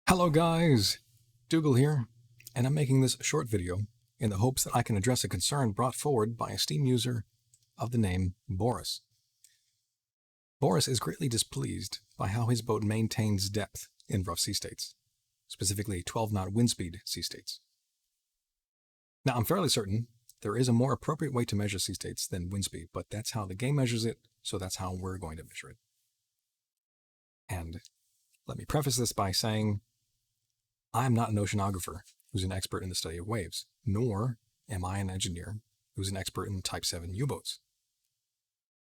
Hello guys, Dougal here, and I'm making this short video in the hopes that I can address a concern brought forward by a Steam user of the name Boris. Boris is greatly displeased by how his boat maintains depth in rough sea states, specifically 12-knot wind speed sea states. Now, I'm fairly certain there is a more appropriate way to measure sea states than wind speed, but that's how the game measures it, so that's how we're going to measure it. And let me preface this by saying I'm not an oceanographer who's an expert in the study of waves, nor am I an engineer who's an expert in Type 7 U-boats.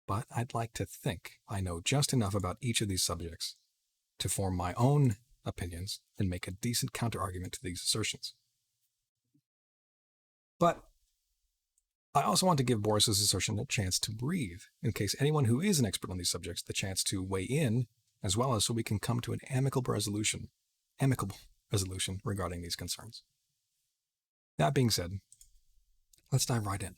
But I'd like to think I know just enough about each of these subjects to form my own opinions and make a decent counter-argument to these assertions. But I also want to give Boris's assertion a chance to breathe, in case anyone who is an expert on these subjects the chance to weigh in, as well as so we can come to an amicable resolution regarding these concerns. That being said, let's dive right in.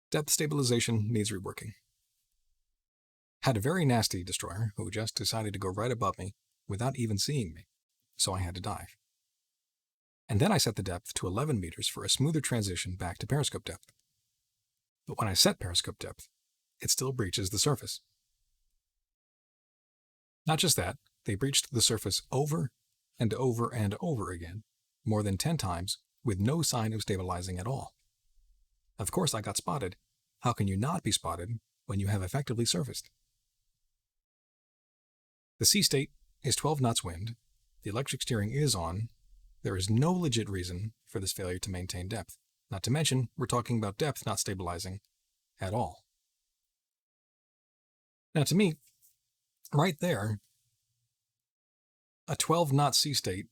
Depth stabilization needs reworking. Had a very nasty destroyer who just decided to go right above me without even seeing me, so I had to dive. And then I set the depth to 11 meters for a smoother transition back to periscope depth. But when I set periscope depth, it still breaches the surface. Not just that, they breached the surface over and over and over again, more than 10 times, with no sign of stabilizing at all. Of course, I got spotted. How can you not be spotted when you have effectively surfaced? The sea state is 12 knots wind, the electric steering is on, there is no legit reason for this failure to maintain depth. Not to mention, we're talking about depth not stabilizing at all. Now to me, right there, a 12-knot sea state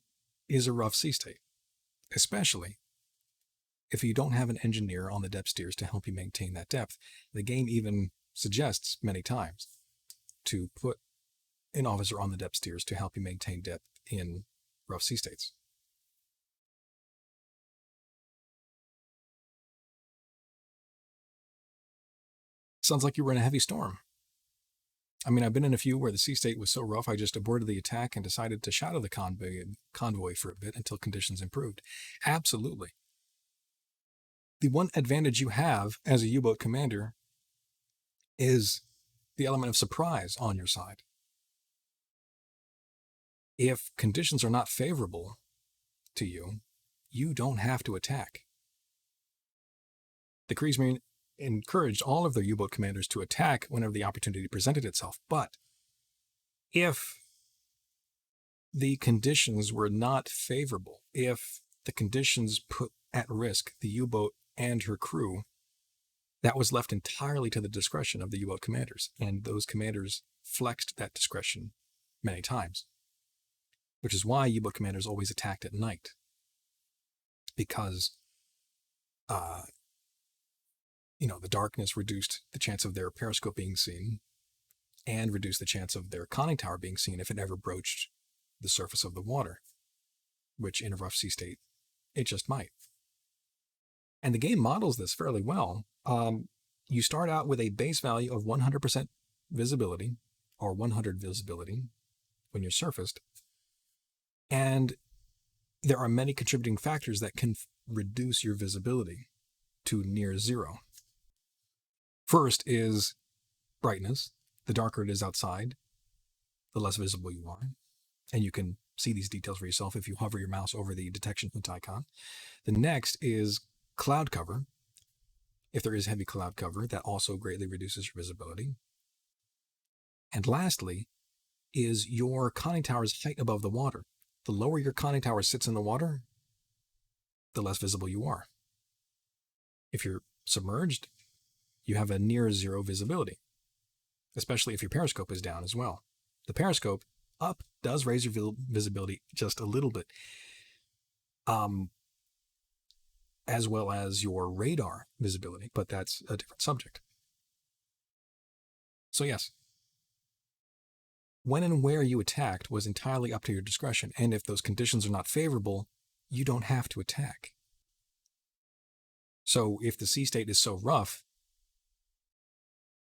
is a rough sea state, especially if you don't have an engineer on the depth steers to help you maintain that depth. The game even suggests many times to put an officer on the depth steers to help you maintain depth in rough sea states. Sounds like you were in a heavy storm. I mean, I've been in a few where the sea state was so rough I just aborted the attack and decided to shadow the convoy for a bit until conditions improved. Absolutely. The one advantage you have as a U-boat commander is the element of surprise on your side. If conditions are not favorable to you, you don't have to attack. The Kriegsmarine encouraged all of their U-boat commanders to attack whenever the opportunity presented itself. But if the conditions were not favorable, if the conditions put at risk the U-boat and her crew, that was left entirely to the discretion of the U-boat commanders, and those commanders flexed that discretion many times, which is why U-boat commanders always attacked at night, because the darkness reduced the chance of their periscope being seen and reduced the chance of their conning tower being seen if it ever broached the surface of the water, which in a rough sea state, it just might. And the game models this fairly well. You start out with a base value of 100% visibility, or 100 visibility, when you're surfaced. And there are many contributing factors that can reduce your visibility to near zero. First is brightness. The darker it is outside, the less visible you are. And you can see these details for yourself if you hover your mouse over the detection hint icon. The next is cloud cover. If there is heavy cloud cover, that also greatly reduces your visibility. And lastly is your conning tower's height above the water. The lower your conning tower sits in the water, the less visible you are. If you're submerged, you have a near zero visibility, especially if your periscope is down as well. The periscope up does raise your visibility just a little bit, as well as your radar visibility, but that's a different subject. So yes, when and where you attacked was entirely up to your discretion, and if those conditions are not favorable, you don't have to attack. So if the sea state is so rough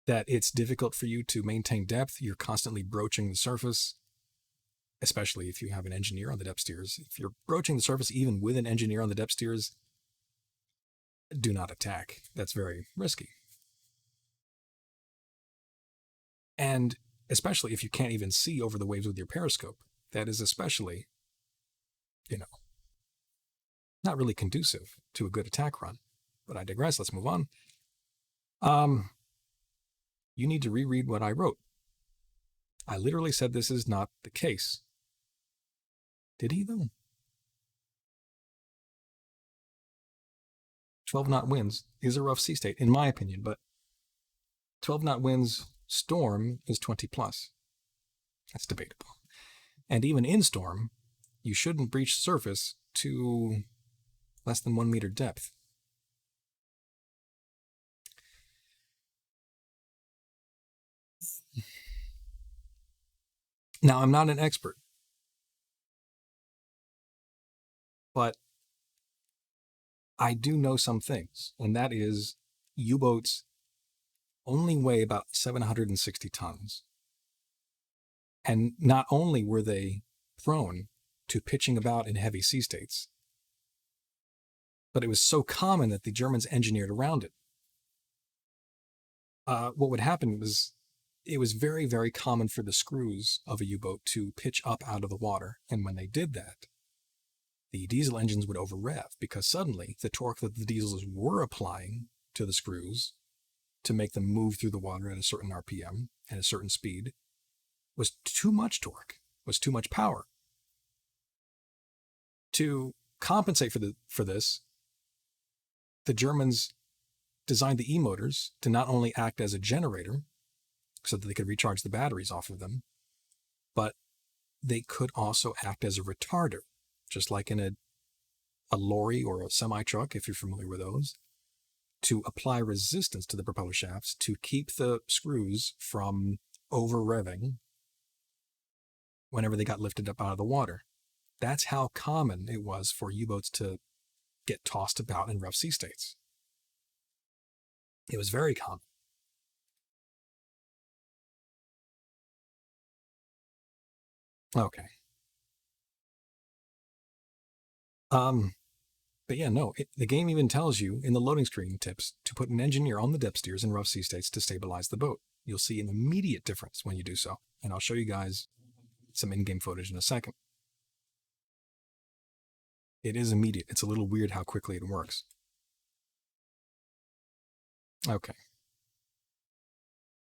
that it's difficult for you to maintain depth. You're constantly broaching the surface, especially if you have an engineer on the depth steers. If you're broaching the surface even with an engineer on the depth steers, do not attack. That's very risky. And especially if you can't even see over the waves with your periscope, that is especially, not really conducive to a good attack run. But I digress. Let's move on. You need to reread what I wrote. I literally said this is not the case. Did he, though? 12-knot winds is a rough sea state, in my opinion, but 12-knot winds storm is 20 plus. That's debatable. And even in storm, you shouldn't breach surface to less than 1 meter depth. Now, I'm not an expert, but I do know some things, and that is U-boats only weigh about 760 tons. And not only were they prone to pitching about in heavy sea states, but it was so common that the Germans engineered around it. What would happen was it was very, very common for the screws of a U-boat to pitch up out of the water. And when they did that, the diesel engines would over-rev because suddenly the torque that the diesels were applying to the screws to make them move through the water at a certain RPM and a certain speed was too much torque, was too much power. To compensate for this, the Germans designed the E-motors to not only act as a generator so that they could recharge the batteries off of them, but they could also act as a retarder, just like in a lorry or a semi-truck, if you're familiar with those, to apply resistance to the propeller shafts to keep the screws from over-revving whenever they got lifted up out of the water. That's how common it was for U-boats to get tossed about in rough sea states. It was very common. Okay. But yeah, no, the game even tells you in the loading screen tips to put an engineer on the depth steers in rough sea states to stabilize the boat. You'll see an immediate difference when you do so. And I'll show you guys some in-game footage in a second. It is immediate. It's a little weird how quickly it works. Okay.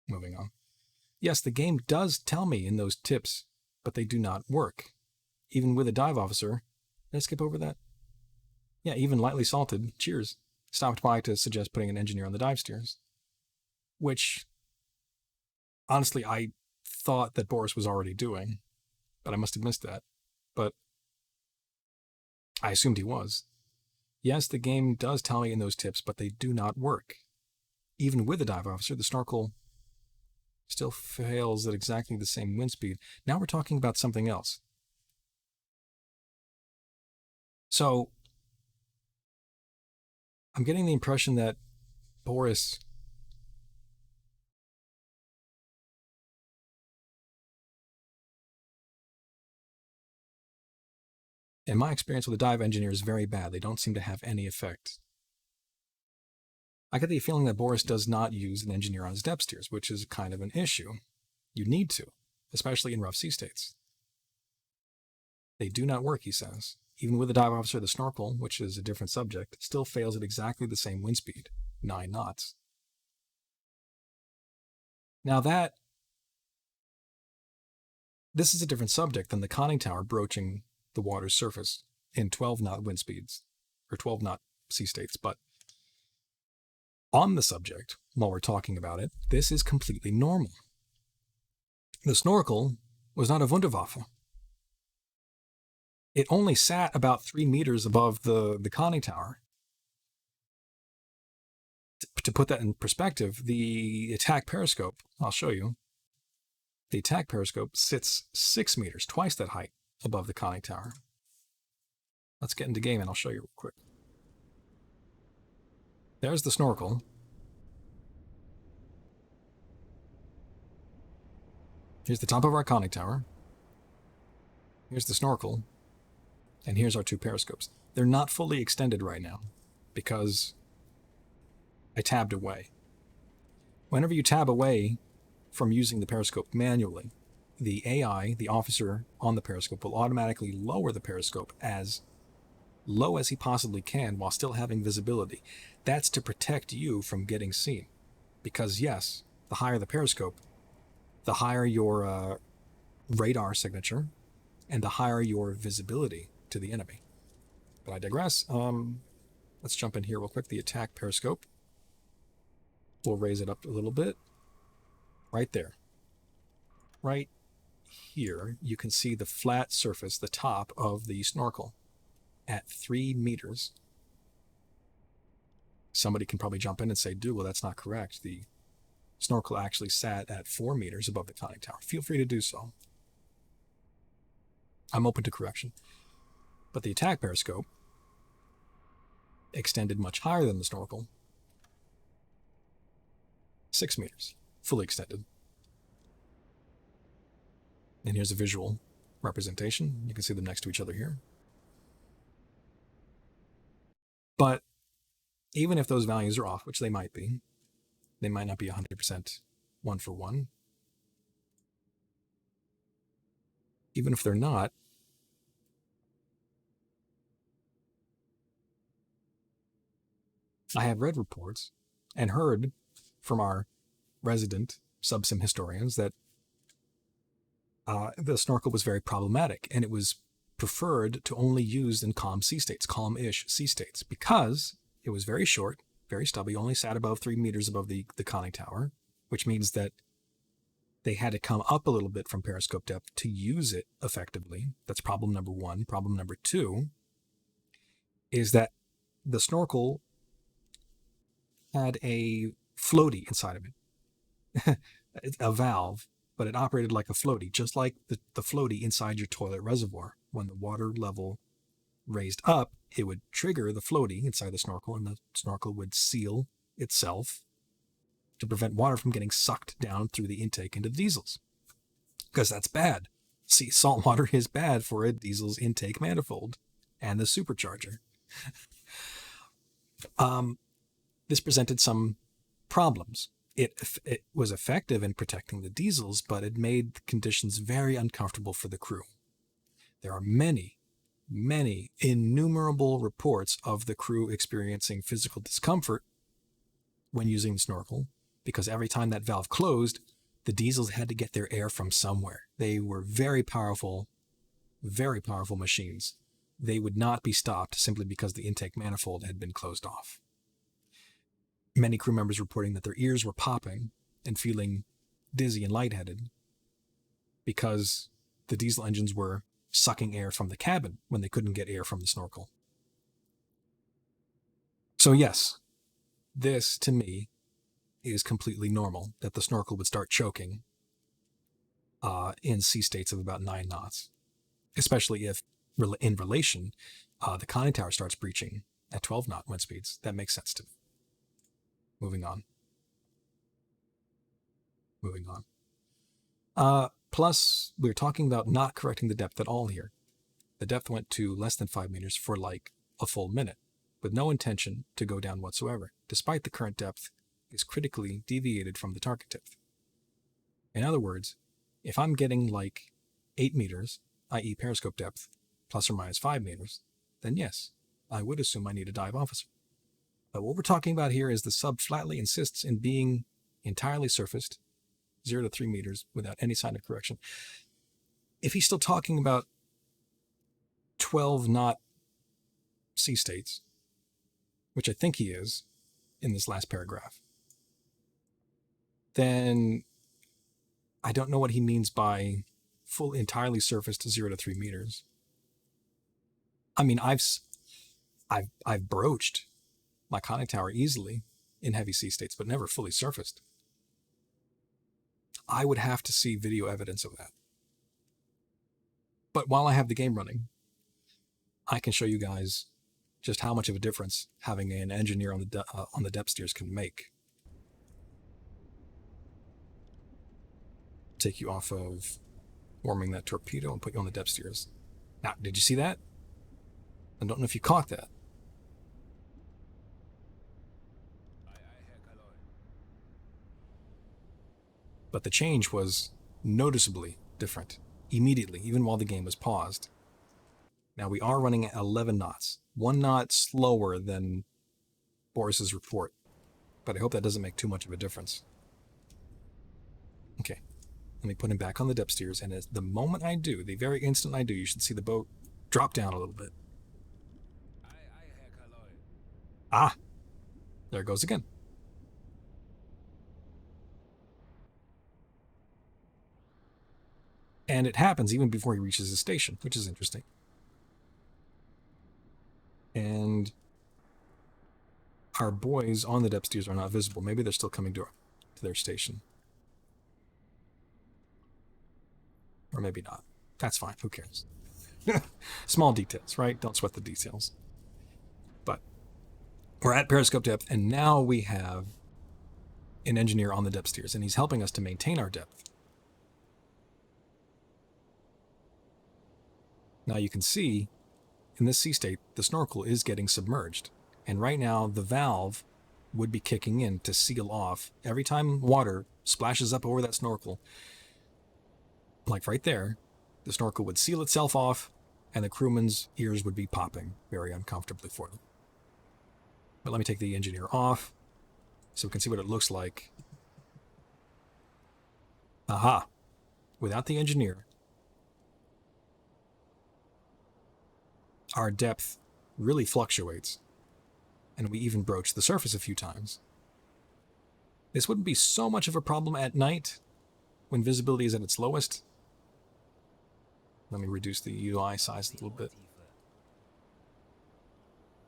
Moving on. Yes, the game does tell me in those tips, but they do not work. Even with a dive officer, did I skip over that? Yeah, even lightly salted, cheers, stopped by to suggest putting an engineer on the dive steers. Which, honestly, I thought that Boris was already doing, but I must have missed that. But I assumed he was. Yes, the game does tell me in those tips, but they do not work. Even with a dive officer, the snorkel still fails at exactly the same wind speed. Now we're talking about something else. So, I'm getting the impression that Boris in my experience with the dive engineer is very bad. They don't seem to have any effect. I get the feeling that Boris does not use an engineer on his depth steers, which is kind of an issue. You need to, especially in rough sea states. They do not work, he says. Even with a dive officer, the snorkel, which is a different subject, still fails at exactly the same wind speed, 9 knots. Now this is a different subject than the conning tower broaching the water's surface in 12-knot wind speeds, or 12-knot sea states, but on the subject, while we're talking about it, this is completely normal. The snorkel was not a Wunderwaffe. It only sat about 3 meters above the conning tower. To put that in perspective, the attack periscope, I'll show you, the attack periscope sits 6 meters, twice that height, above the conning tower. Let's get into game and I'll show you real quick. There's the snorkel. Here's the top of our conning tower. Here's the snorkel. And here's our two periscopes. They're not fully extended right now because I tabbed away. Whenever you tab away from using the periscope manually, the AI, the officer on the periscope, will automatically lower the periscope as low as he possibly can while still having visibility. That's to protect you from getting seen. Because yes, the higher the periscope, the higher your radar signature, and the higher your visibility to the enemy. But I digress. Let's jump in here real quick. The attack periscope. We'll raise it up a little bit. Right there. Right here, you can see the flat surface, the top of the snorkel at 3 meters. Somebody can probably jump in and say, dude, well, that's not correct. The snorkel actually sat at 4 meters above the conning tower. Feel free to do so. I'm open to correction. But the attack periscope extended much higher than the snorkel. 6 meters, fully extended. And here's a visual representation. You can see them next to each other here. But even if those values are off, which they might be, they might not be 100% one for one. Even if they're not, I have read reports and heard from our resident subsim historians that the snorkel was very problematic, and it was preferred to only use in calm sea states, calm-ish sea states, because it was very short, very stubby, only sat above 3 meters above the conning tower, which means that they had to come up a little bit from periscope depth to use it effectively. That's problem number one. Problem number two is that the snorkel had a floaty inside of it, a valve, but it operated like a floaty, just like the floaty inside your toilet reservoir. When the water level raised up, it would trigger the floaty inside the snorkel, and the snorkel would seal itself to prevent water from getting sucked down through the intake into the diesels. Because that's bad. See, salt water is bad for a diesel's intake manifold and the supercharger. This presented some problems. It was effective in protecting the diesels, but it made the conditions very uncomfortable for the crew. There are many, innumerable reports of the crew experiencing physical discomfort when using the snorkel, because every time that valve closed, the diesels had to get their air from somewhere. They were very powerful machines. They would not be stopped simply because the intake manifold had been closed off. Many crew members reporting that their ears were popping and feeling dizzy and lightheaded because the diesel engines were sucking air from the cabin when they couldn't get air from the snorkel. So yes, this to me is completely normal, that the snorkel would start choking in sea states of about 9 knots, especially if in relation the conning tower starts breaching at 12 knot wind speeds. That makes sense to me. Moving on. Plus, we're talking about not correcting the depth at all here. The depth went to less than 5 meters for like a full minute, with no intention to go down whatsoever, despite the current depth is critically deviated from the target depth. In other words, if I'm getting like 8 meters, i.e. periscope depth, plus or minus 5 meters, then yes, I would assume I need a dive officer. But what we're talking about here is the sub flatly insists in being entirely surfaced, 0 to 3 meters, without any sign of correction. If he's still talking about 12 knot sea states, which I think he is in this last paragraph, then I don't know what he means by full entirely surfaced 0 to 3 meters. I mean, I've broached my conning tower easily in heavy sea states, but never fully surfaced. I would have to see video evidence of that. But while I have the game running, I can show you guys just how much of a difference having an engineer on the depth steers can make. take you off of warming that torpedo and put you on the depth steers. Now, did you see that? I don't know if you caught that. But the change was noticeably different immediately, even while the game was paused. Now we are running at 11 knots, 1 knot slower than Boris's report, but I hope that doesn't make too much of a difference. Okay, let me put him back on the depth steers, and the moment I do, the very instant I do, you should see the boat drop down a little bit. Ah, there it goes again. And it happens even before he reaches his station, which is interesting. And our boys on the depth steers are not visible. Maybe they're still coming to their station. Or maybe not. That's fine. Who cares? Small details, right? Don't sweat the details. But we're at periscope depth, and now we have an engineer on the depth steers, and he's helping us to maintain our depth. Now you can see, in this sea state, the snorkel is getting submerged. And right now, the valve would be kicking in to seal off. Every time water splashes up over that snorkel, like right there, the snorkel would seal itself off, and the crewman's ears would be popping very uncomfortably for them. But let me take the engineer off so we can see what it looks like. Aha! Without the engineer, our depth really fluctuates, and we even broach the surface a few times. This wouldn't be so much of a problem at night when visibility is at its lowest. Let me reduce the UI size a little bit.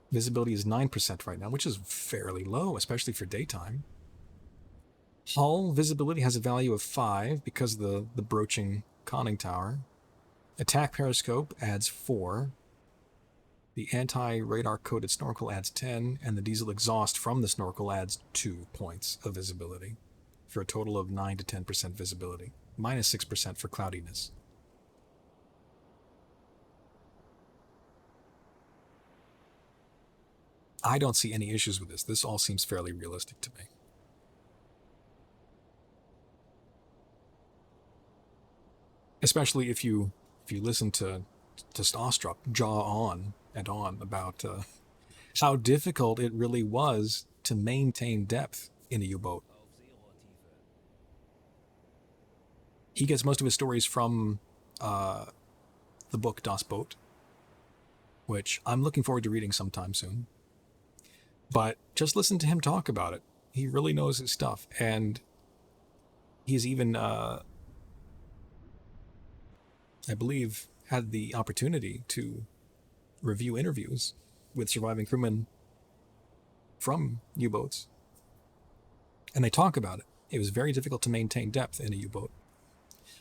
Visibility is 9% right now, which is fairly low, especially for daytime. Hull visibility has a value of 5 because of the broaching conning tower. Attack periscope adds 4. The anti-radar coated snorkel adds 10, and the diesel exhaust from the snorkel adds 2 points of visibility, for a total of 9 to 10% visibility, minus 6% for cloudiness. I don't see any issues with this. This all seems fairly realistic to me. Especially if you listen to Ostrup jaw on and on about how difficult it really was to maintain depth in a U-boat. He gets most of his stories from the book Das Boot, which I'm looking forward to reading sometime soon. But just listen to him talk about it. He really knows his stuff, and he's even, I believe, had the opportunity to review interviews with surviving crewmen from U-boats. And they talk about it. It was very difficult to maintain depth in a U-boat.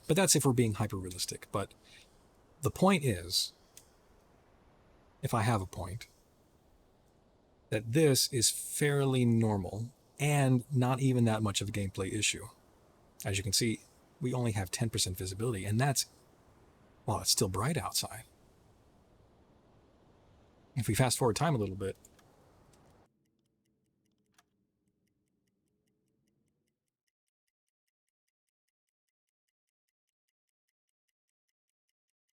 But that's if we're being hyper-realistic. But the point is, if I have a point, that this is fairly normal and not even that much of a gameplay issue. As you can see, we only have 10% visibility, and that's, well, it's still bright outside. If we fast forward time a little bit,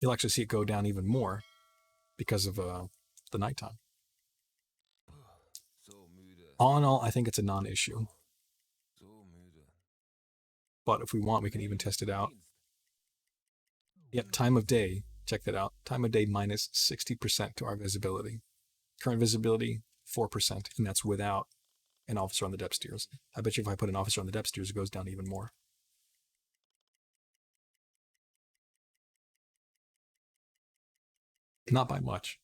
you'll actually see it go down even more because of the nighttime. All in all, I think it's a non-issue. But if we want, we can even test it out. Yep, time of day. Check that out. Time of day minus 60% to our visibility. Current visibility, 4%, and that's without an officer on the depth steers. I bet you if I put an officer on the depth steers, it goes down even more. Not by much.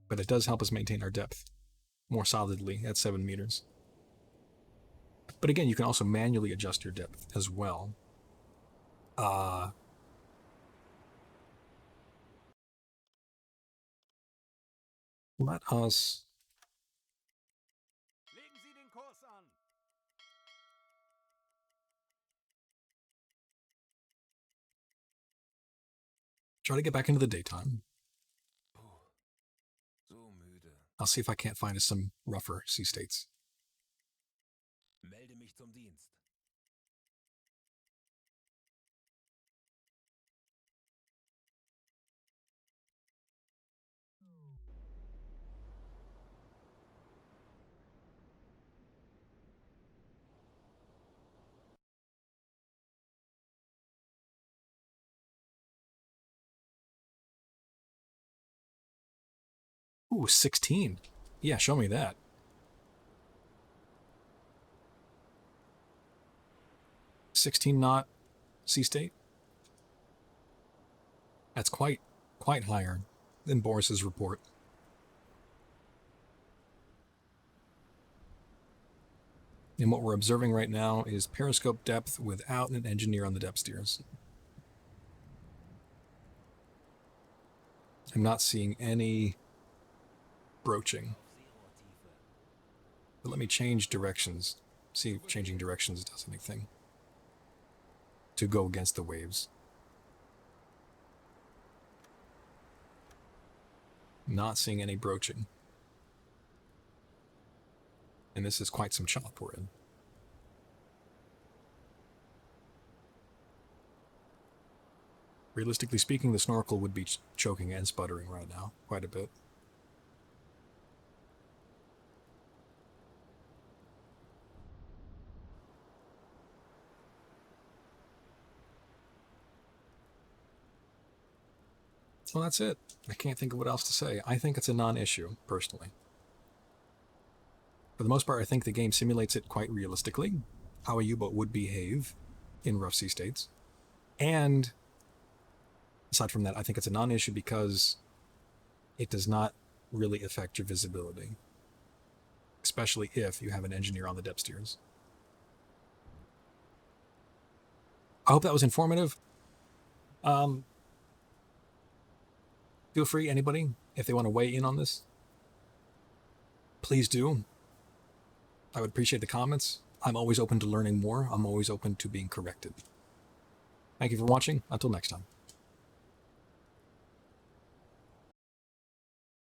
But it does help us maintain our depth more solidly at 7 meters. But again, you can also manually adjust your depth as well. Let us try to get back into the daytime. Oh, so müde. I'll see if I can't find us some rougher sea states. Melde mich zum Dienst. Ooh, 16. Yeah, show me that. 16 knot sea state. That's quite higher than Boris's report. And what we're observing right now is periscope depth without an engineer on the depth steers. I'm not seeing any broaching. But let me change directions. See if changing directions does anything to go against the waves. Not seeing any broaching. And this is quite some chop we're in. Realistically speaking, the snorkel would be choking and sputtering right now quite a bit. Well, that's it. I can't think of what else to say. I think it's a non-issue, personally. For the most part, I think the game simulates it quite realistically, how a U-boat would behave in rough sea states. And aside from that, I think it's a non-issue because it does not really affect your visibility, especially if you have an engineer on the depth steers. I hope that was informative. Feel free, anybody, if they want to weigh in on this, please do. I would appreciate the comments. I'm always open to learning more. I'm always open to being corrected. Thank you for watching. Until next time.